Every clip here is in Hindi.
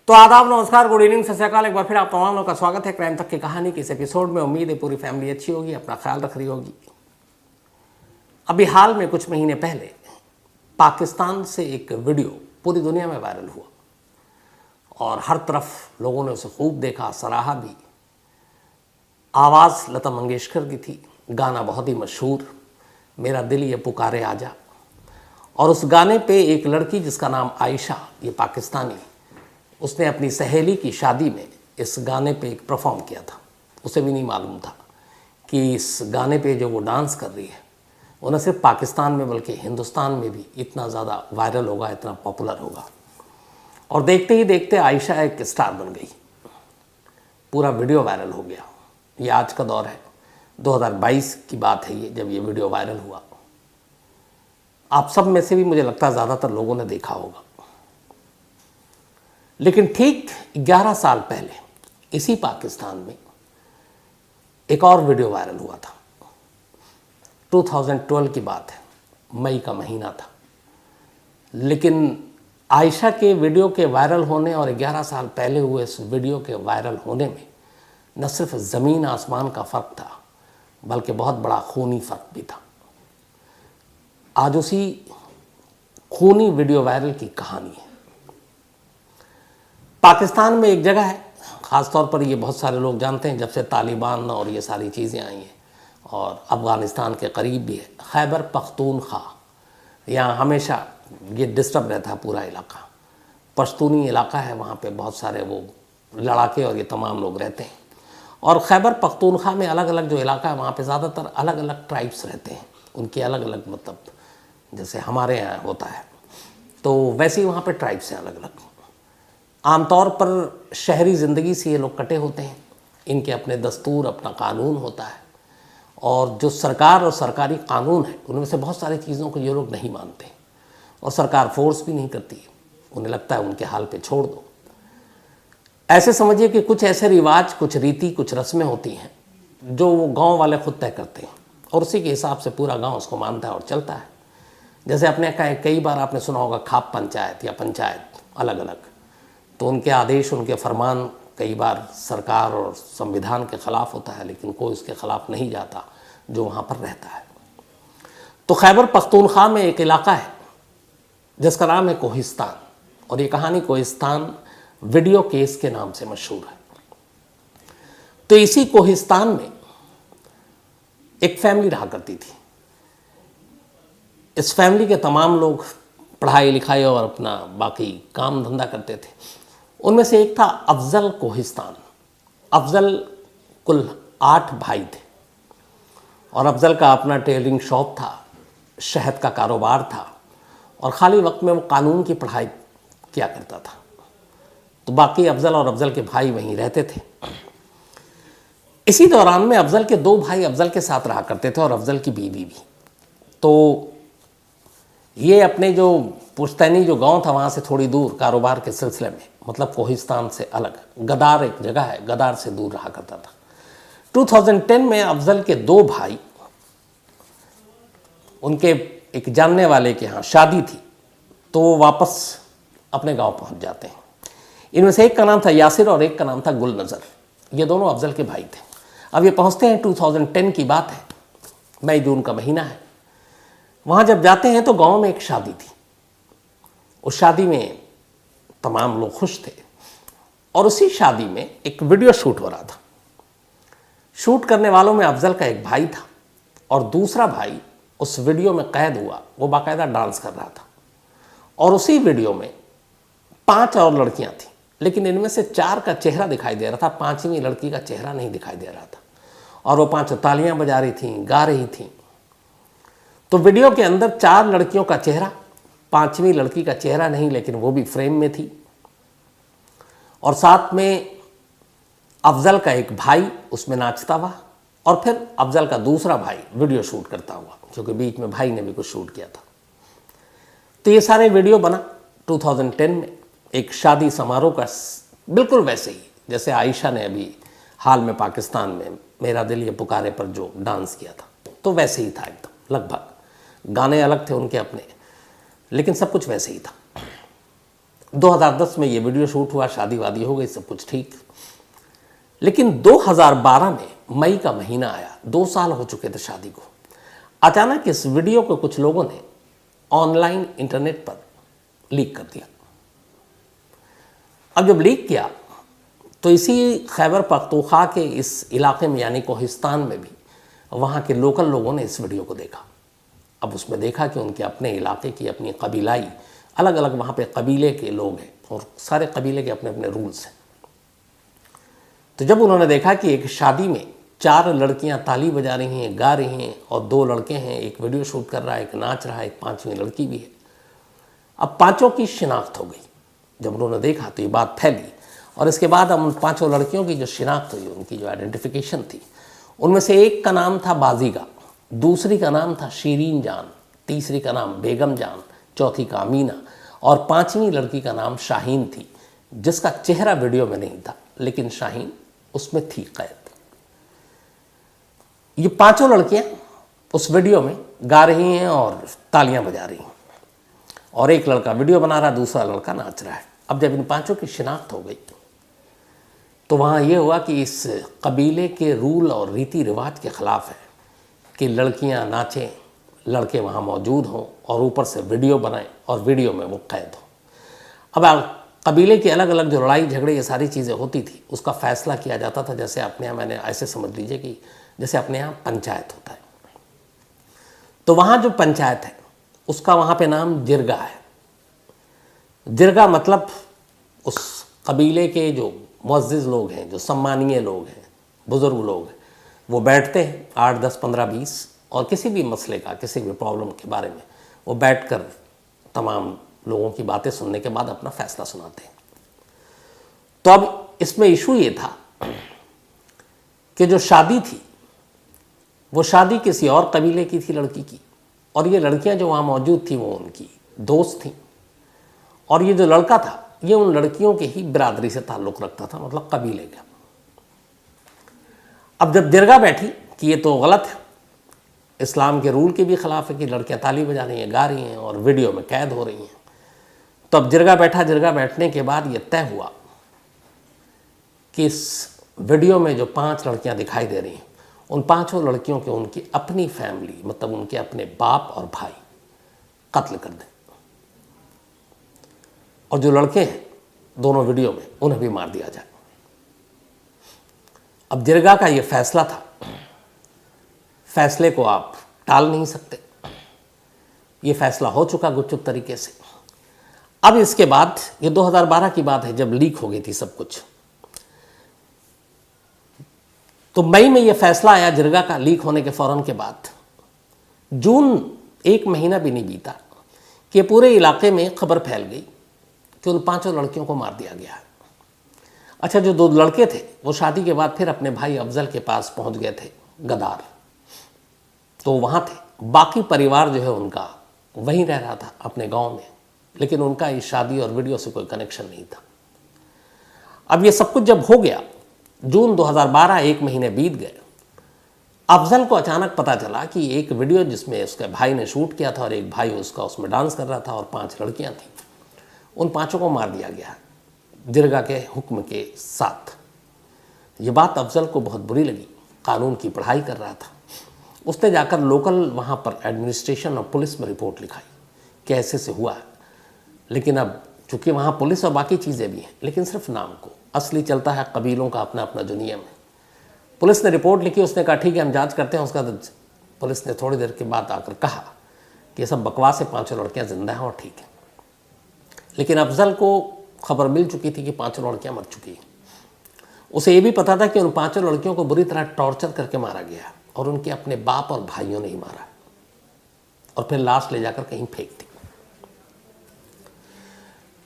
तो आदाब, नमस्कार, गुड इवनिंग, सत श्री अकाल। एक बार फिर आप तमाम लोगों का स्वागत है क्राइम तक की कहानी के इस एपिसोड में। उम्मीद है पूरी फैमिली अच्छी होगी, अपना ख्याल रख रही होगी। अभी हाल में कुछ महीने पहले पाकिस्तान से एक वीडियो पूरी दुनिया में वायरल हुआ और हर तरफ लोगों ने उसे खूब देखा, सराहा भी। आवाज़ लता मंगेशकर की थी, गाना बहुत ही मशहूर, मेरा दिल ये पुकारे आजा। और उस गाने पे एक लड़की जिसका नाम आयशा, ये पाकिस्तानी, उसने अपनी सहेली की शादी में इस गाने पे एक परफॉर्म किया था। उसे भी नहीं मालूम था कि इस गाने पे जो वो डांस कर रही है वो न सिर्फ पाकिस्तान में बल्कि हिंदुस्तान में भी इतना ज़्यादा वायरल होगा, इतना पॉपुलर होगा। और देखते ही देखते आयशा एक स्टार बन गई, पूरा वीडियो वायरल हो गया। ये आज का दौर है, 2022 की बात है ये, जब ये वीडियो वायरल हुआ। आप सब में से भी मुझे लगता है ज़्यादातर लोगों ने देखा होगा। लेकिन ठीक 11 साल पहले इसी पाकिस्तान में एक और वीडियो वायरल हुआ था। 2012 की बात है, मई का महीना था। लेकिन आयशा के वीडियो के वायरल होने और 11 साल पहले हुए इस वीडियो के वायरल होने में न सिर्फ ज़मीन आसमान का फ़र्क था बल्कि बहुत बड़ा खूनी फ़र्क भी था। आज उसी खूनी वीडियो वायरल की कहानी है। पाकिस्तान में एक जगह है, ख़ास तौर पर ये बहुत सारे लोग जानते हैं, जब से तालिबान और ये सारी चीज़ें आई हैं और अफ़गानिस्तान के करीब भी है, खैबर पख्तूनख्वा। यहाँ हमेशा ये डिस्टर्ब रहता है पूरा इलाका, पश्तूनी इलाका है, वहाँ पे बहुत सारे वो लड़ाके और ये तमाम लोग रहते हैं। और खैबर पख्तूनख्वा में अलग अलग जो इलाका है वहाँ पे ज़्यादातर अलग अलग ट्राइब्स रहते हैं, उनके अलग अलग, मतलब जैसे हमारे यहाँ होता है तो वैसे ही वहाँ पे ट्राइब्स हैं अलग अलग। आमतौर पर शहरी ज़िंदगी से ये लोग कटे होते हैं, इनके अपने दस्तूर, अपना कानून होता है। और जो सरकार और सरकारी कानून है उनमें से बहुत सारी चीज़ों को ये लोग नहीं मानते और सरकार फोर्स भी नहीं करती है, उन्हें लगता है उनके हाल पे छोड़ दो। ऐसे समझिए कि कुछ ऐसे रिवाज, कुछ रीति, कुछ रस्में होती हैं जो वो गाँव वाले खुद तय करते हैं और उसी के हिसाब से पूरा गाँव उसको मानता है और चलता है। जैसे आपने कई बार आपने सुना होगा खाप पंचायत या पंचायत अलग अलग, तो उनके आदेश, उनके फरमान कई बार सरकार और संविधान के ख़िलाफ़ होता है, लेकिन कोई उसके ख़िलाफ़ नहीं जाता जो वहाँ पर रहता है। तो खैबर पख्तूनख्वा में एक इलाका है जिसका नाम है कोहिस्तान, और ये कहानी कोहिस्तान वीडियो केस के नाम से मशहूर है। तो इसी कोहिस्तान में एक फैमिली रहा करती थी। इस फैमिली के तमाम लोग पढ़ाई लिखाई और अपना बाकी काम धंधा करते थे। उनमें से एक था अफजल कोहिस्तान। अफजल कुल 8 भाई थे और अफजल का अपना टेलरिंग शॉप था, शहद का कारोबार था और ख़ाली वक्त में वो कानून की पढ़ाई किया करता था। तो बाकी अफजल और अफजल के भाई वहीं रहते थे। इसी दौरान में अफजल के 2 भाई अफजल के साथ रहा करते थे और अफजल की बीवी भी। तो ये अपने जो पुश्तैनी जो गांव था वहाँ से थोड़ी दूर कारोबार के सिलसिले में, मतलब कोहिस्तान से अलग गदार एक जगह है, गदार से दूर रहा करता था। 2010 में अफजल के 2 भाई, उनके एक जानने वाले के यहाँ शादी थी तो वो वापस अपने गांव पहुँच जाते हैं। इनमें से एक का नाम था यासिर और एक का नाम था गुल नज़र। ये दोनों अफजल के भाई थे। अब ये पहुँचते हैं, 2010 की बात है, मई जून का महीना है। वहाँ जब जाते हैं तो गांव में एक शादी थी। उस शादी में तमाम लोग खुश थे और उसी शादी में एक वीडियो शूट हो रहा था। शूट करने वालों में अफजल का एक भाई था और दूसरा भाई उस वीडियो में कैद हुआ, वो बाकायदा डांस कर रहा था। और उसी वीडियो में 5 और लड़कियां थीं, लेकिन इनमें से 4 का चेहरा दिखाई दे रहा था, 5वीं लड़की का चेहरा नहीं दिखाई दे रहा था। और वो 5 तालियां बजा रही थीं, गा रही थीं। तो वीडियो के अंदर 4 लड़कियों का चेहरा, 5वीं लड़की का चेहरा नहीं, लेकिन वो भी फ्रेम में थी। और साथ में अफजल का एक भाई उसमें नाचता हुआ और फिर अफजल का दूसरा भाई वीडियो शूट करता हुआ, क्योंकि बीच में भाई ने भी कुछ शूट किया था। तो ये सारे वीडियो बना 2010 में एक शादी समारोह का, बिल्कुल वैसे ही जैसे आयशा ने अभी हाल में पाकिस्तान में मेरा दिल ये पुकारे पर जो डांस किया था, तो वैसे ही था एकदम लगभग। गाने अलग थे उनके अपने, लेकिन सब कुछ वैसे ही था। 2010 में ये वीडियो शूट हुआ, शादी वादी हो गई, सब कुछ ठीक। लेकिन 2012 में मई का महीना आया, 2 साल हो चुके थे शादी को। अचानक इस वीडियो को कुछ लोगों ने ऑनलाइन इंटरनेट पर लीक कर दिया। अब जब लीक किया तो इसी खैबर पख्तूनख्वा के इस इलाके में यानी कोहिस्तान में भी वहाँ के लोकल लोगों ने इस वीडियो को देखा। अब उसमें देखा कि उनके अपने इलाके की अपनी कबीलाई, अलग अलग वहाँ पे कबीले के लोग हैं और सारे कबीले के अपने अपने रूल्स हैं। तो जब उन्होंने देखा कि एक शादी में 4 लड़कियां ताली बजा रही हैं, गा रही हैं और 2 लड़के हैं, एक वीडियो शूट कर रहा है, एक नाच रहा है, एक 5वीं लड़की भी है। अब 5 की शिनाख्त हो गई। जब उन्होंने देखा तो ये बात फैली और इसके बाद हम उन 5 लड़कियों की जो शिनाख्त हुई, उनकी जो आइडेंटिफिकेशन थी, उनमें से एक का नाम था बाजीगा, दूसरी का नाम था शीरीन जान, तीसरी का नाम बेगम जान, चौथी का अमीना और 5वीं लड़की का नाम शाहीन थी, जिसका चेहरा वीडियो में नहीं था लेकिन शाहीन उसमें थी कैद। ये 5 लड़कियां उस वीडियो में गा रही हैं और तालियां बजा रही हैं और एक लड़का वीडियो बना रहा, दूसरा लड़का नाच रहा है। अब जब इन 5 की शिनाख्त हो गई तो वहाँ ये हुआ कि इस कबीले के रूल और रीति रिवाज के ख़िलाफ़ है कि लड़कियाँ नाचें, लड़के वहाँ मौजूद हों और ऊपर से वीडियो बनाएं और वीडियो में वो कैद हो। अब कबीले की अलग अलग जो लड़ाई झगड़े ये सारी चीज़ें होती थी, उसका फ़ैसला किया जाता था। जैसे अपने यहाँ, मैंने ऐसे समझ लीजिए कि जैसे अपने यहाँ पंचायत होता है, तो वहाँ जो पंचायत है उसका वहाँ पे नाम जिरगा है। जिरगा मतलब उस कबीले के जो मुअज़्ज़िज़ लोग हैं, जो सम्मानीय लोग हैं, बुज़ुर्ग लोग हैं, वो बैठते हैं 8, 10, 15, 20 और किसी भी मसले का, किसी भी प्रॉब्लम के बारे में वो बैठकर तमाम लोगों की बातें सुनने के बाद अपना फ़ैसला सुनाते हैं। तो अब इसमें इशू ये था कि जो शादी थी वो शादी किसी और कबीले की थी लड़की की, और ये लड़कियां जो वहाँ मौजूद थी वो उनकी दोस्त थीं, और ये जो लड़का था ये उन लड़कियों के ही बिरादरी से ताल्लुक़ रखता था, मतलब कबीले का। अब जब जिरगा बैठी कि ये तो गलत है, इस्लाम के रूल के भी ख़िलाफ़ है कि लड़कियां ताली बजा रही हैं, गा रही हैं और वीडियो में कैद हो रही हैं, तो अब जिरगा बैठा। जिरगा बैठने के बाद ये तय हुआ कि इस वीडियो में जो 5 लड़कियां दिखाई दे रही हैं, उन 5 लड़कियों के उनकी अपनी फैमिली, मतलब उनके अपने बाप और भाई कत्ल कर दें, और जो लड़के हैं दोनों वीडियो में उन्हें भी मार दिया जाए। अब जिरगा का ये फैसला था, फैसले को आप टाल नहीं सकते, ये फैसला हो चुका गुपचुप तरीके से। अब इसके बाद ये 2012 की बात है जब लीक हो गई थी सब कुछ, तो मई में ये फैसला आया जिरगा का लीक होने के फ़ौरन के बाद। जून 1 महीना भी नहीं बीता कि पूरे इलाके में खबर फैल गई कि उन 5 लड़कियों को मार दिया गया। अच्छा, जो 2 लड़के थे वो शादी के बाद फिर अपने भाई अफजल के पास पहुंच गए थे गदार, तो वहाँ थे। बाकी परिवार जो है उनका वहीं रह रहा था अपने गांव में, लेकिन उनका इस शादी और वीडियो से कोई कनेक्शन नहीं था। अब ये सब कुछ जब हो गया, जून 2012, 1 महीने बीत गए, अफजल को अचानक पता चला कि एक वीडियो जिसमें उसके भाई ने शूट किया था और एक भाई उसका उसमें डांस कर रहा था और 5 लड़कियां थीं, उन 5 को मार दिया गया जिरगा के हुक्म के साथ। ये बात अफजल को बहुत बुरी लगी। कानून की पढ़ाई कर रहा था, उसने जाकर लोकल वहाँ पर एडमिनिस्ट्रेशन और पुलिस में रिपोर्ट लिखाई कि ऐसे से हुआ है। लेकिन अब चूँकि वहाँ पुलिस और बाकी चीज़ें भी हैं, लेकिन सिर्फ नाम को, असली चलता है कबीलों का अपना अपना जो नियम है। पुलिस ने रिपोर्ट लिखी, उसने कहा ठीक है हम जांच करते हैं। उसका पुलिस ने थोड़ी देर के बाद आकर कहा कि ये सब बकवास है, 5 लड़कियां जिंदा हैं और ठीक है। लेकिन अफजल को खबर मिल चुकी थी कि 5 लड़कियां मर चुकी हैं। उसे ये भी पता था कि उन 5 लड़कियों को बुरी तरह टॉर्चर करके मारा गया और उनके अपने बाप और भाइयों ने ही मारा और फिर लाश ले जाकर कहीं फेंक दी।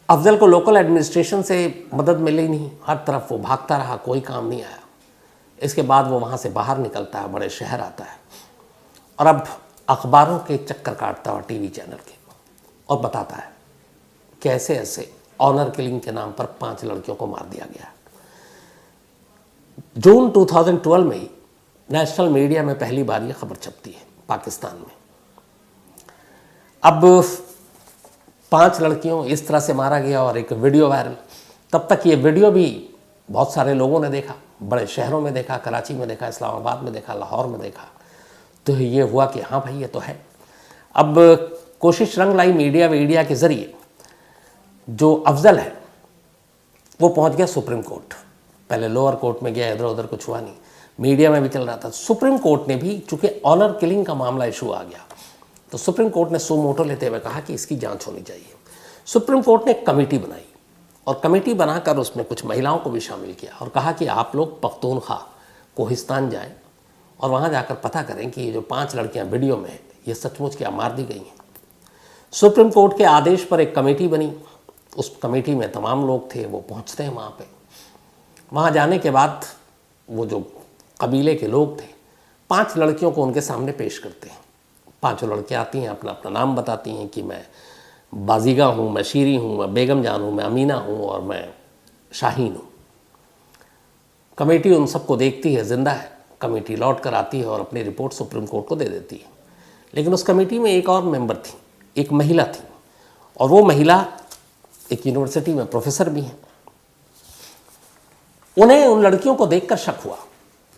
अफजल को लोकल एडमिनिस्ट्रेशन से मदद मिली नहीं, हर तरफ वो भागता रहा, कोई काम नहीं आया। इसके बाद वो वहाँ से बाहर निकलता है, बड़े शहर आता है और अब अखबारों के चक्कर काटता हुआ टीवी चैनल के, और बताता है कि ऐसे ऐसे ऑनर किलिंग के नाम पर 5 लड़कियों को मार दिया गया। जून 2012 में ही नेशनल मीडिया में पहली बार ये खबर छपती है पाकिस्तान में। अब 5 लड़कियों इस तरह से मारा गया और एक वीडियो वायरल। तब तक ये वीडियो भी बहुत सारे लोगों ने देखा, बड़े शहरों में देखा, कराची में देखा, इस्लामाबाद में देखा, लाहौर में देखा। तो ये हुआ कि हाँ भाई ये तो है। अब कोशिश रंग लाई मीडिया के ज़रिए जो अफजल है वो पहुंच गया सुप्रीम कोर्ट। पहले लोअर कोर्ट में गया, इधर उधर कुछ हुआ नहीं, मीडिया में भी चल रहा था। सुप्रीम कोर्ट ने भी, चूंकि ऑनर किलिंग का मामला इशू आ गया, तो सुप्रीम कोर्ट ने सो मोटो लेते हुए कहा कि इसकी जांच होनी चाहिए। सुप्रीम कोर्ट ने एक कमेटी बनाई और कमेटी बनाकर उसमें कुछ महिलाओं को भी शामिल किया और कहा कि आप लोग पख्तूनख्वा कोहिस्तान जाएं और वहाँ जाकर पता करें कि ये जो 5 लड़कियाँ वीडियो में हैं ये सचमुच क्या मार दी गई हैं। सुप्रीम कोर्ट के आदेश पर एक कमेटी बनी, उस कमेटी में तमाम लोग थे, वो पहुँचते हैं वहाँ पे। वहाँ जाने के बाद वो जो कबीले के लोग थे 5 लड़कियों को उनके सामने पेश करते हैं। 5 लड़कियाँ आती हैं, अपना अपना नाम बताती हैं कि मैं बाजीगा हूँ, मैं शीरी हूँ, मैं बेगम जान हूँ, मैं अमीना हूँ और मैं शाहीन हूँ। कमेटी उन सबको देखती है, जिंदा है। कमेटी लौट कर आती है और अपनी रिपोर्ट सुप्रीम कोर्ट को दे देती है। लेकिन उस कमेटी में एक और मेंबर थी, एक महिला थी, और वो महिला एक यूनिवर्सिटी में प्रोफेसर भी हैं। उन्हें उन लड़कियों को देखकर शक हुआ।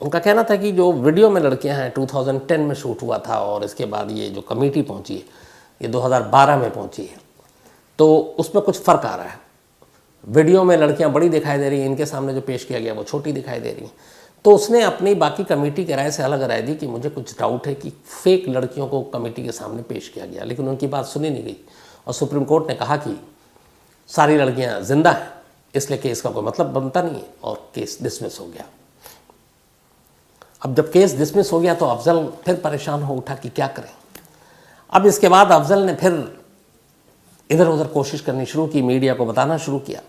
उनका कहना था कि जो वीडियो में लड़कियां हैं 2010 में शूट हुआ था और इसके बाद ये जो कमेटी पहुंची है ये 2012 में पहुंची है, तो उसमें कुछ फ़र्क आ रहा है। वीडियो में लड़कियां बड़ी दिखाई दे रही हैं, इनके सामने जो पेश किया गया वो छोटी दिखाई दे रही हैं। तो उसने अपनी बाकी कमेटी के राय से अलग राय दी कि मुझे कुछ डाउट है कि फेक लड़कियों को कमेटी के सामने पेश किया गया, लेकिन उनकी बात सुनी नहीं गई और सुप्रीम कोर्ट ने कहा कि सारी लड़कियां जिंदा हैं, इसलिए केस का कोई मतलब बनता नहीं है और केस डिसमिस हो गया। अब जब केस डिसमिस हो गया तो अफजल फिर परेशान हो उठा कि क्या करें। अब इसके बाद अफजल ने फिर इधर उधर कोशिश करनी शुरू की, मीडिया को बताना शुरू किया,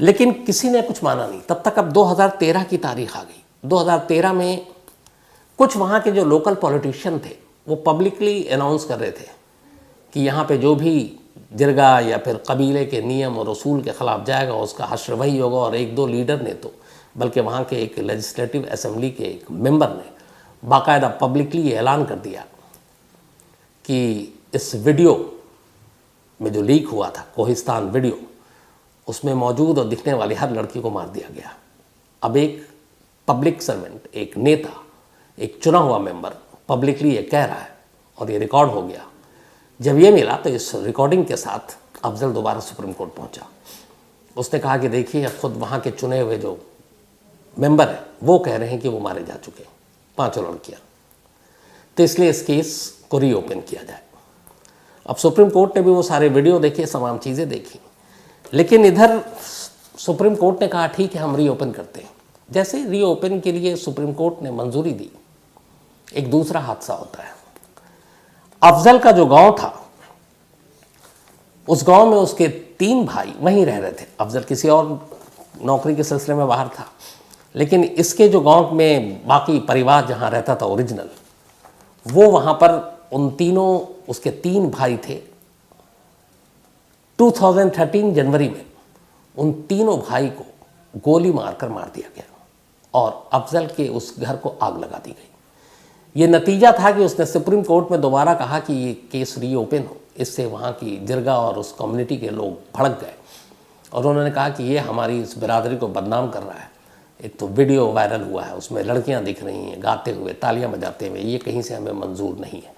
लेकिन किसी ने कुछ माना नहीं। तब तक अब 2013 की तारीख आ गई। 2013 में कुछ वहाँ के जो लोकल पॉलिटिशियन थे वो पब्लिकली अनाउंस कर रहे थे कि यहाँ पे जो भी जिरगा या फिर कबीले के नियम और उसूल के ख़िलाफ़ जाएगा उसका हश्र वही होगा। और 1-2 लीडर ने तो, बल्कि वहाँ के एक लेजिस्लेटिव असेंबली के एक मेंबर ने बाकायदा पब्लिकली ये ऐलान कर दिया कि इस वीडियो में जो लीक हुआ था, कोहिस्तान वीडियो, उसमें मौजूद और दिखने वाली हर लड़की को मार दिया गया। अब एक पब्लिक सर्वेंट, एक नेता, एक चुना हुआ मेंबर पब्लिकली ये कह रहा है और ये रिकॉर्ड हो गया। जब ये मिला तो इस रिकॉर्डिंग के साथ अफजल दोबारा सुप्रीम कोर्ट पहुंचा। उसने कहा कि देखिए, अब खुद वहाँ के चुने हुए जो मेंबर हैं वो कह रहे हैं कि वो मारे जा चुके हैं, 5 लड़कियाँ, तो इसलिए इस केस को रीओपन किया जाए। अब सुप्रीम कोर्ट ने भी वो सारे वीडियो देखे, तमाम चीज़ें देखी, लेकिन इधर सुप्रीम कोर्ट ने कहा ठीक है हम रीओपन करते हैं। जैसे रीओपन के लिए सुप्रीम कोर्ट ने मंजूरी दी, एक दूसरा हादसा होता है। अफजल का जो गांव था, उस गांव में उसके 3 भाई वहीं रह रहे थे। अफजल किसी और नौकरी के सिलसिले में बाहर था, लेकिन इसके जो गांव में बाकी परिवार जहां रहता था ओरिजिनल, वो वहां पर उन तीनों, उसके 3 भाई थे। 2013 जनवरी में उन तीनों भाई को गोली मारकर मार दिया गया और अफजल के उस घर को आग लगा दी गई। ये नतीजा था कि उसने सुप्रीम कोर्ट में दोबारा कहा कि ये केस रीओपन हो। इससे वहाँ की जिरगा और उस कम्युनिटी के लोग भड़क गए और उन्होंने कहा कि ये हमारी इस बिरादरी को बदनाम कर रहा है। एक तो वीडियो वायरल हुआ है, उसमें लड़कियाँ दिख रही हैं गाते हुए, तालियाँ बजाते हुए, ये कहीं से हमें मंजूर नहीं है।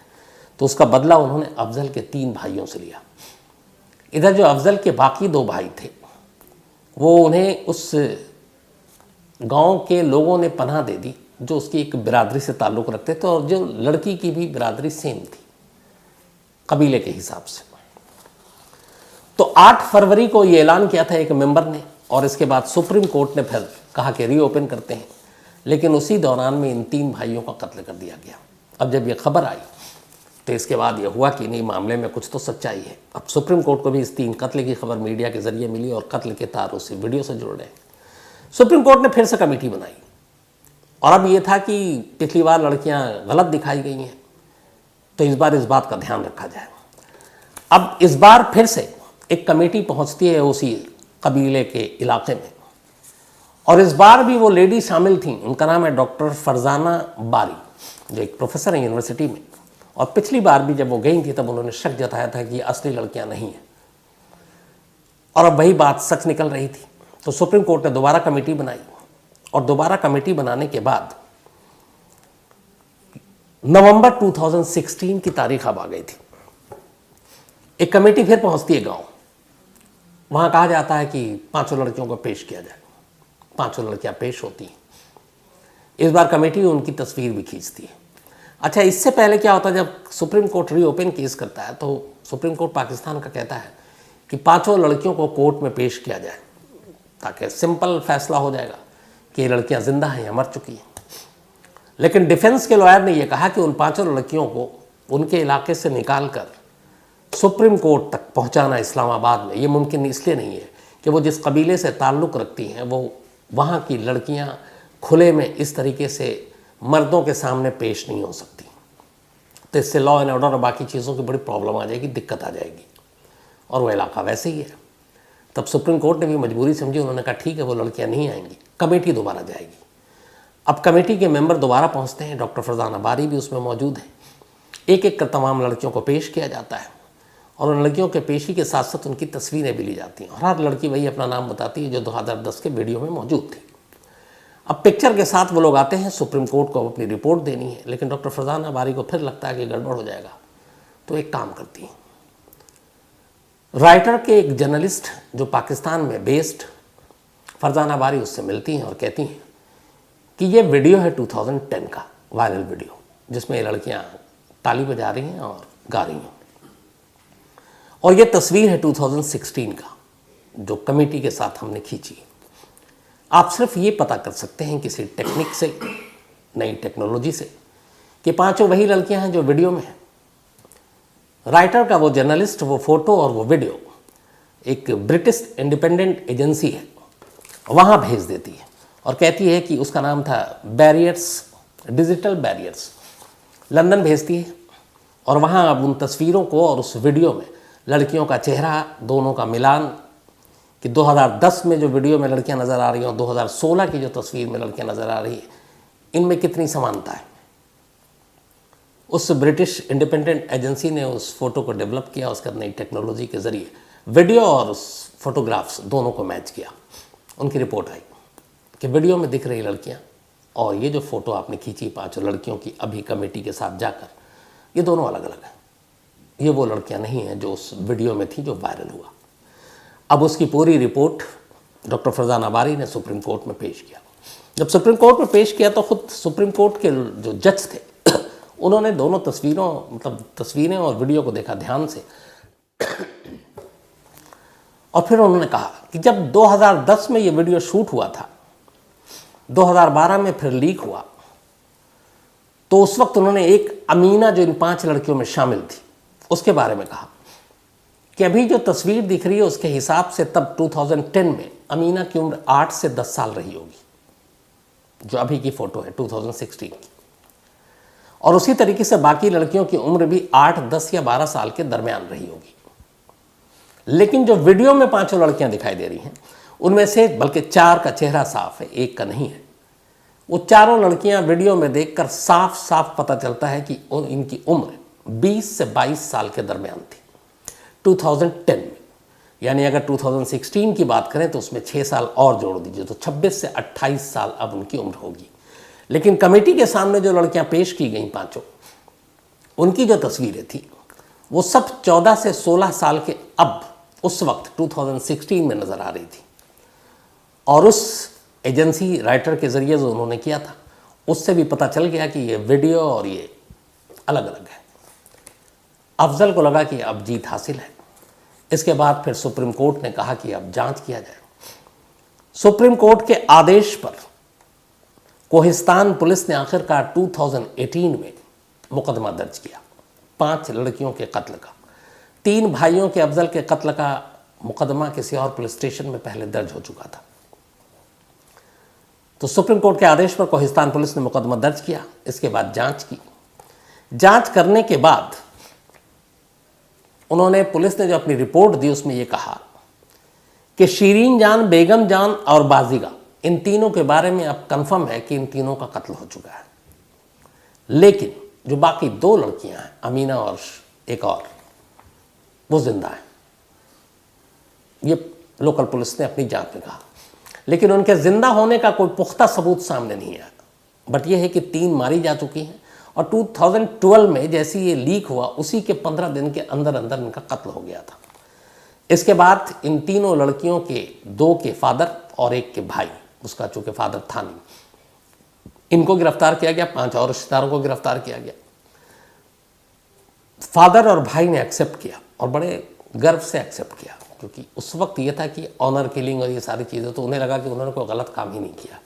तो उसका बदला उन्होंने अफजल के 3 भाइयों से लिया। इधर जो अफजल के बाकी 2 भाई थे, वो उन्हें उस गांव के लोगों ने पनाह दे दी जो उसकी एक बिरादरी से ताल्लुक़ रखते थे और जो लड़की की भी बिरादरी सेम थी कबीले के हिसाब से। तो 8 फरवरी को ये ऐलान किया था एक मेंबर ने और इसके बाद सुप्रीम कोर्ट ने फिर कहा कि रीओपन करते हैं, लेकिन उसी दौरान में इन 3 भाइयों का कत्ल कर दिया गया। अब जब ये खबर आई तो इसके बाद ये हुआ कि नहीं, मामले में कुछ तो सच्चाई है। अब सुप्रीम कोर्ट को भी इस 3 कत्ल की खबर मीडिया के जरिए मिली और कत्ल के तार उसी वीडियो से जुड़ रहे हैं। सुप्रीम कोर्ट ने फिर से कमेटी बनाई और अब ये था कि पिछली बार लड़कियां गलत दिखाई गई हैं, तो इस बार इस बात का ध्यान रखा जाए। अब इस बार फिर से एक कमेटी पहुंचती है उसी कबीले के इलाके में और इस बार भी वो लेडी शामिल थी। उनका नाम है डॉक्टर फरजाना बारी, जो एक प्रोफेसर है यूनिवर्सिटी में और पिछली बार भी जब वो गई थी तब उन्होंने शक जताया था कि ये असली लड़कियां नहीं हैं, और अब वही बात सच निकल रही थी। तो सुप्रीम कोर्ट ने दोबारा कमेटी बनाई, और दोबारा कमेटी बनाने के बाद नवंबर 2016 की तारीख अब आ गई थी। एक कमेटी फिर पहुंचती है गांव, वहां कहा जाता है कि 5 लड़कियों को पेश किया जाए। 5 लड़कियां पेश होती हैं। इस बार कमेटी उनकी तस्वीर भी खींचती है। अच्छा, इससे पहले क्या होता है, जब सुप्रीम कोर्ट रीओपन केस करता है तो सुप्रीम कोर्ट पाकिस्तान का कहता है कि 5 लड़कियों को कोर्ट में पेश किया जाए, ताकि सिंपल फैसला हो जाएगा कि ये लड़कियां जिंदा हैं या मर चुकी हैं। लेकिन डिफेंस के लॉयर ने यह कहा कि उन 5 लड़कियों को उनके इलाके से निकालकर सुप्रीम कोर्ट तक पहुंचाना इस्लामाबाद में ये मुमकिन इसलिए नहीं है कि वो जिस कबीले से ताल्लुक़ रखती हैं वो वहाँ की लड़कियाँ खुले में इस तरीके से मर्दों के सामने पेश नहीं हो सकती। तो इससे लॉ एंड ऑर्डर और बाकी चीज़ों की बड़ी प्रॉब्लम आ जाएगी, दिक्कत आ जाएगी, और वो इलाका वैसे ही है। तब सुप्रीम कोर्ट ने भी मजबूरी समझी, उन्होंने कहा ठीक है वो लड़कियाँ नहीं आएंगी, कमेटी दोबारा जाएगी। अब कमेटी के मेंबर दोबारा पहुँचते हैं, डॉक्टर फरजाना बारी भी उसमें मौजूद हैं। एक एक कर तमाम लड़कियों को पेश किया जाता है, और उन लड़कियों के पेशी के साथ साथ उनकी तस्वीरें भी ली जाती हैं, और हर लड़की वही अपना नाम बताती है जो 2010 के वीडियो में मौजूद थी। अब पिक्चर के साथ वो लोग आते हैं, सुप्रीम कोर्ट को अपनी रिपोर्ट देनी है, लेकिन डॉक्टर फरजाना बारी को फिर लगता है कि गड़बड़ हो जाएगा, तो एक काम करती हैं। राइटर के एक जर्नलिस्ट जो पाकिस्तान में बेस्ड, फरजाना बारी उससे मिलती हैं और कहती हैं कि ये वीडियो है 2010 का वायरल वीडियो, जिसमें ये लड़कियाँ ताली बजा रही हैं और गा रही हैं, और ये तस्वीर है 2016 का जो कमेटी के साथ हमने खींची। आप सिर्फ ये पता कर सकते हैं किसी टेक्निक से, नई टेक्नोलॉजी से, कि 5 वही लड़कियां हैं जो वीडियो में हैं। राइटर का वो जर्नलिस्ट, वो फोटो और वो वीडियो एक ब्रिटिश इंडिपेंडेंट एजेंसी है, वहाँ भेज देती है और कहती है कि उसका नाम था बैरियर्स, डिजिटल बैरियर्स, लंदन भेजती है। और वहाँ अब उन तस्वीरों को और उस वीडियो में लड़कियों का चेहरा, दोनों का मिलान, कि 2010 में जो वीडियो में लड़कियां नज़र आ रही हैं और 2016 की जो तस्वीर में लड़कियां नज़र आ रही हैं, इनमें कितनी समानता है। उस ब्रिटिश इंडिपेंडेंट एजेंसी ने उस फोटो को डेवलप किया, उसका नई टेक्नोलॉजी के ज़रिए वीडियो और उस फोटोग्राफ्स दोनों को मैच किया। उनकी रिपोर्ट आई कि वीडियो में दिख रही लड़कियाँ और ये जो फ़ोटो आपने खींची 5 लड़कियों की अभी कमेटी के साथ जाकर, ये दोनों अलग अलग हैं। ये वो लड़कियां नहीं हैं जो उस वीडियो में थी जो वायरल हुआ। अब उसकी पूरी रिपोर्ट डॉक्टर फरजाना बारी ने सुप्रीम कोर्ट में पेश किया। जब सुप्रीम कोर्ट में पेश किया तो खुद सुप्रीम कोर्ट के जो जज थे उन्होंने दोनों तस्वीरें और वीडियो को देखा ध्यान से, और फिर उन्होंने कहा कि जब 2010 में ये वीडियो शूट हुआ था, 2012 में फिर लीक हुआ, तो उस वक्त उन्होंने एक अमीना जो इन 5 लड़कियों में शामिल थी उसके बारे में कहा कि अभी जो तस्वीर दिख रही है उसके हिसाब से तब 2010 में अमीना की उम्र 8 से 10 साल रही होगी, जो अभी की फ़ोटो है 2016 की। और उसी तरीके से बाकी लड़कियों की उम्र भी 8, 10 या 12 साल के दरमियान रही होगी। लेकिन जो वीडियो में 5 लड़कियां दिखाई दे रही हैं उनमें से बल्कि 4 का चेहरा साफ है, 1 का नहीं है। वो चारों लड़कियां वीडियो में देखकर साफ साफ पता चलता है कि इनकी उम्र 20 से 22 साल के दरमियान थी 2010 में। यानी अगर 2016 की बात करें तो उसमें 6 साल और जोड़ दीजिए तो 26 से 28 साल अब उनकी उम्र होगी। लेकिन कमेटी के सामने जो लड़कियां पेश की गई 5, उनकी जो तस्वीरें थी वो सब 14 से 16 साल के अब उस वक्त 2016 में नज़र आ रही थी। और उस एजेंसी राइटर के ज़रिए जो उन्होंने किया था उससे भी पता चल गया कि ये वीडियो और ये अलग अलग है। अफजल को लगा कि अब जीत हासिल है। इसके बाद फिर सुप्रीम कोर्ट ने कहा कि अब जांच किया जाए। सुप्रीम कोर्ट के आदेश पर कोहिस्तान पुलिस ने आखिरकार 2018 में मुकदमा दर्ज किया 5 लड़कियों के कत्ल का। 3 भाइयों के अफजल के कत्ल का मुकदमा किसी और पुलिस स्टेशन में पहले दर्ज हो चुका था। तो सुप्रीम कोर्ट के आदेश पर कोहिस्तान पुलिस ने मुकदमा दर्ज किया। इसके बाद जांच की। जांच करने के बाद उन्होंने, पुलिस ने जो अपनी रिपोर्ट दी उसमें यह कहा कि शीरीन जान, बेगम जान और बाजिगा, इन तीनों के बारे में अब कंफर्म है कि इन तीनों का कत्ल हो चुका है। लेकिन जो बाकी 2 लड़कियां हैं, अमीना और एक और, वो जिंदा हैं। ये लोकल पुलिस ने अपनी जांच में कहा, लेकिन उनके जिंदा होने का कोई पुख्ता सबूत सामने नहीं आया। बट ये है कि 3 मारी जा चुकी हैं और 2012 में जैसे ये लीक हुआ उसी के 15 दिन के अंदर अंदर इनका कत्ल हो गया था। इसके बाद इन तीनों लड़कियों के 2 के फादर और 1 के भाई, उसका चूंकि फादर था नहीं, इनको गिरफ्तार किया गया। 5 और रिश्तेदारों को गिरफ्तार किया गया। फादर और भाई ने एक्सेप्ट किया और बड़े गर्व से एक्सेप्ट किया, क्योंकि उस वक्त ये था कि ऑनर किलिंग और ये सारी चीज़ें, तो उन्हें लगा कि उन्होंने कोई गलत काम ही नहीं किया।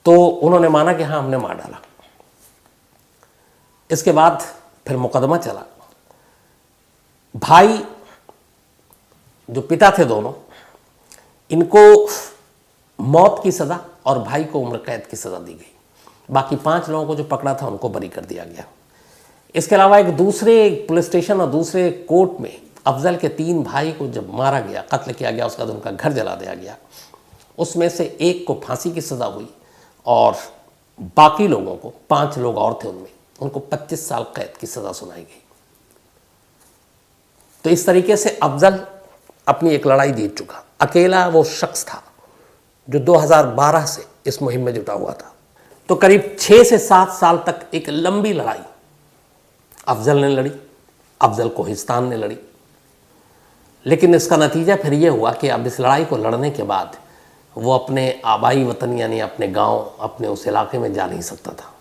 तो उन्होंने माना कि हाँ, हमने मार डाला। इसके बाद फिर मुकदमा चला। भाई जो पिता थे दोनों, इनको मौत की सज़ा और भाई को उम्र कैद की सज़ा दी गई। बाकी 5 लोगों को जो पकड़ा था उनको बरी कर दिया गया। इसके अलावा एक दूसरे पुलिस स्टेशन और दूसरे कोर्ट में अफजल के 3 भाई को जब मारा गया, कत्ल किया गया, उसके बाद उनका घर जला दिया गया। उसमें से 1 को फांसी की सज़ा हुई और बाकी लोगों को, 5 लोग और थे उनमें, उनको 25 साल कैद की सज़ा सुनाई गई। तो इस तरीके से अफजल अपनी एक लड़ाई जीत चुका। अकेला वो शख्स था जो 2012 से इस मुहिम में जुटा हुआ था। तो करीब 6 से 7 साल तक एक लंबी लड़ाई अफजल ने लड़ी, अफजल कोहिस्तान ने लड़ी। लेकिन इसका नतीजा फिर ये हुआ कि अब इस लड़ाई को लड़ने के बाद वो अपने आबाई वतन यानी अपने गांव, अपने उस इलाके में जा नहीं सकता था,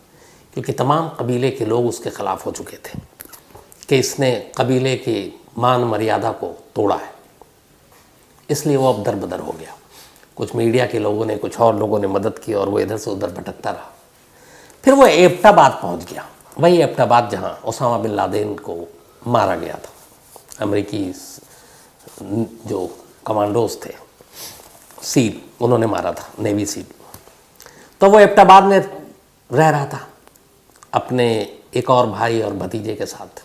क्योंकि तमाम कबीले के लोग उसके ख़िलाफ़ हो चुके थे कि इसने कबीले की मान मर्यादा को तोड़ा है। इसलिए वो अब दरबदर हो गया। कुछ मीडिया के लोगों ने, कुछ और लोगों ने मदद की और वो इधर से उधर भटकता रहा। फिर वो एबटाबाद पहुंच गया, वही एबटाबाद जहां ओसामा बिन लादेन को मारा गया था। अमेरिकी जो कमांडोज थे, सील, उन्होंने मारा था, नेवी सील। तो वो एबटाबाद में रह रहा था अपने एक और भाई और भतीजे के साथ।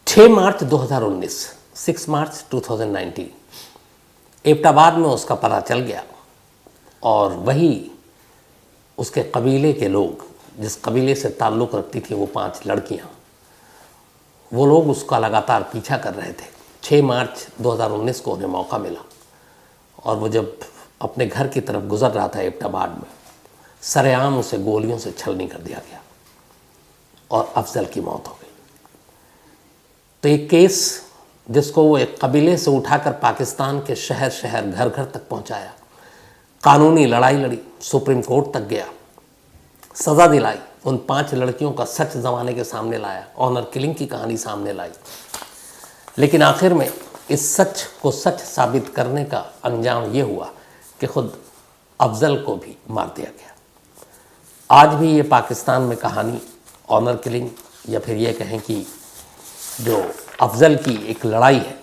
6 मार्च 2019, 6 मार्च 2019 एबटाबाद में उसका पता चल गया और वही उसके कबीले के लोग, जिस कबीले से ताल्लुक़ रखती थी वो 5 लड़कियां, वो लोग उसका लगातार पीछा कर रहे थे। 6 मार्च 2019 को उन्हें मौका मिला और वो जब अपने घर की तरफ गुजर रहा था एबटाबाद में, सरेआम उसे गोलियों से छलनी कर दिया गया और अफजल की मौत हो गई। तो एक केस जिसको वो एक कबीले से उठाकर पाकिस्तान के शहर शहर, घर घर तक पहुंचाया, कानूनी लड़ाई लड़ी, सुप्रीम कोर्ट तक गया, सज़ा दिलाई, उन 5 लड़कियों का सच ज़माने के सामने लाया, ऑनर किलिंग की कहानी सामने लाई। लेकिन आखिर में इस सच को सच साबित करने का अंजाम ये हुआ कि खुद अफजल को भी मार दिया गया। आज भी ये पाकिस्तान में कहानी ऑनर किलिंग या फिर ये कहें कि जो अफजल की एक लड़ाई है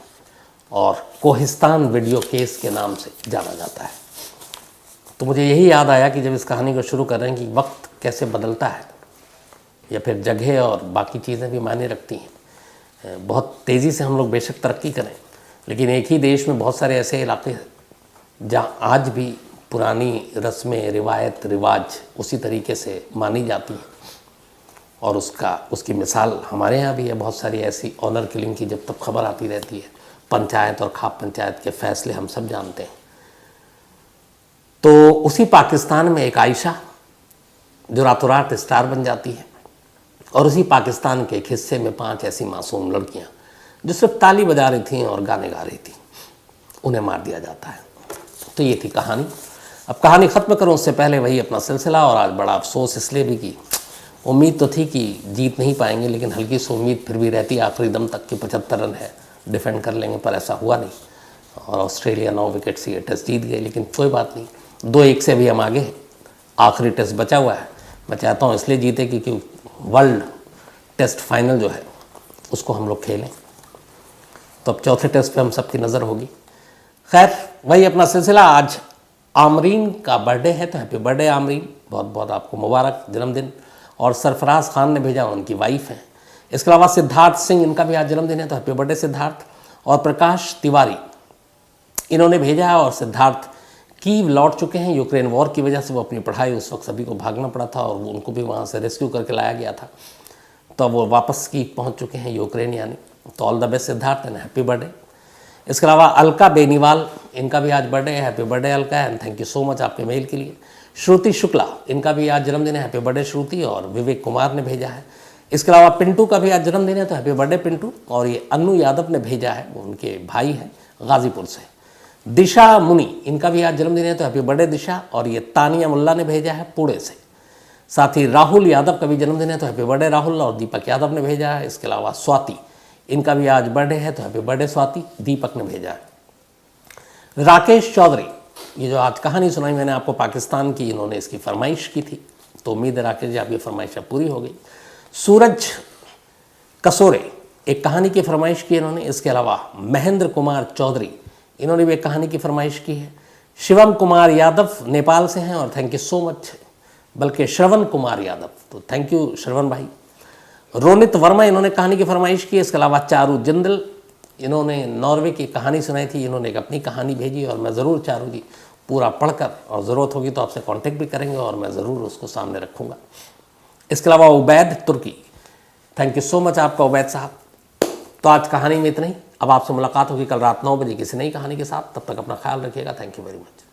और कोहिस्तान वीडियो केस के नाम से जाना जाता है। तो मुझे यही याद आया कि जब इस कहानी को शुरू कर रहे हैं कि वक्त कैसे बदलता है या फिर जगह और बाकी चीज़ें भी मायने रखती हैं। बहुत तेज़ी से हम लोग बेशक तरक्की करें, लेकिन एक ही देश में बहुत सारे ऐसे इलाके हैं जहाँ आज भी पुरानी रस्में, रिवायत, रिवाज उसी तरीके से मानी जाती हैं। और उसकी मिसाल हमारे यहाँ भी है। बहुत सारी ऐसी ऑनर किलिंग की जब तक खबर आती रहती है, पंचायत और खाप पंचायत के फैसले हम सब जानते हैं। तो उसी पाकिस्तान में एक आयशा जो रातों रात स्टार बन जाती है, और उसी पाकिस्तान के एक हिस्से में 5 ऐसी मासूम लड़कियां जो सिर्फ ताली बजा रही थीं और गाने गा रही थीं, उन्हें मार दिया जाता है। तो ये थी कहानी। अब कहानी ख़त्म करूं उससे पहले वही अपना सिलसिला, और आज बड़ा अफसोस इसलिए भी कि उम्मीद तो थी कि जीत नहीं पाएंगे, लेकिन हल्की सी उम्मीद फिर भी रहती आखिरी दम तक कि 75 रन है, डिफेंड कर लेंगे, पर ऐसा हुआ नहीं और ऑस्ट्रेलिया 9 विकेट से ये टेस्ट जीत गए। लेकिन कोई बात नहीं, 2-1 से भी हम आगे हैं। आखिरी टेस्ट बचा हुआ है। मैं चाहता हूँ इसलिए जीते क्योंकि वर्ल्ड टेस्ट फाइनल जो है उसको हम लोग खेलें, तो अब चौथे टेस्ट पे हम सबकी नज़र होगी। खैर, वही अपना सिलसिला। आज आमरीन का बर्थडे है, तो हैप्पी बर्थडे आमरीन, बहुत बहुत आपको मुबारक जन्मदिन। और सरफराज खान ने भेजा, उनकी वाइफ हैं। इसके अलावा सिद्धार्थ सिंह, इनका भी आज जन्मदिन है, तो हैप्पी बर्थडे सिद्धार्थ। और प्रकाश तिवारी, इन्होंने भेजा है, और सिद्धार्थ कीव लौट चुके हैं। यूक्रेन वॉर की वजह से वो अपनी पढ़ाई, उस वक्त सभी को भागना पड़ा था और उनको भी वहाँ से रेस्क्यू करके लाया गया था, तो वो वापस कीव पहुँच चुके हैं यूक्रेन यानी। तो all the best Siddharth and happy birthday. इसके अलावा अलका बेनीवाल, इनका भी आज बर्थडे है। Happy birthday Alka and thank you so much आपके मेल के लिए। श्रुति शुक्ला, इनका भी आज जन्मदिन है। हैप्पी बर्थडे श्रुति। और विवेक कुमार ने भेजा है। इसके अलावा पिंटू का भी आज जन्मदिन है, तो हैप्पी बर्थडे पिंटू। और ये अन्नू यादव ने भेजा है, वो उनके भाई हैं गाजीपुर से। दिशा मुनि, इनका भी आज जन्मदिन है, तो हैप्पी बर्थडे दिशा। और ये तानिया मुल्ला ने भेजा है पुणे से। साथ ही राहुल यादव का भी जन्मदिन है, तो हैप्पी बर्थडे राहुल। और दीपक यादव ने भेजा है। इसके अलावा स्वाति, इनका भी आज बर्थडे है, तो हैप्पी बर्थडे स्वाति, दीपक ने भेजा है। राकेश चौधरी, ये जो आज कहानी सुनाई मैंने आपको पाकिस्तान की, इन्होंने इसकी फरमाइश की थी, तो उम्मीद है राकेश जी आपकी फरमाइश अब पूरी हो गई। सूरज कसोरे, एक कहानी की फरमाइश की इन्होंने। इसके अलावा महेंद्र कुमार चौधरी, इन्होंने भी एक कहानी की फरमाइश की है। शिवम कुमार यादव नेपाल से हैं और थैंक यू सो मच, बल्कि श्रवण कुमार यादव, तो थैंक यू श्रवण भाई। रोनित वर्मा, इन्होंने कहानी की फरमाइश की। इसके अलावा चारू जिंदल, इन्होंने नॉर्वे की कहानी सुनाई थी, इन्होंने एक अपनी कहानी भेजी और मैं ज़रूर चारू जी पूरा पढ़कर, और ज़रूरत होगी तो आपसे कांटेक्ट भी करेंगे और मैं ज़रूर उसको सामने रखूँगा। इसके अलावा उबैद तुर्की, थैंक यू सो मच आपका उबैद साहब। तो आज कहानी में इतना ही। अब आपसे मुलाकात होगी कल रात 9 बजे किसी नई कहानी के साथ। तब तक अपना ख्याल रखिएगा। Thank you very much.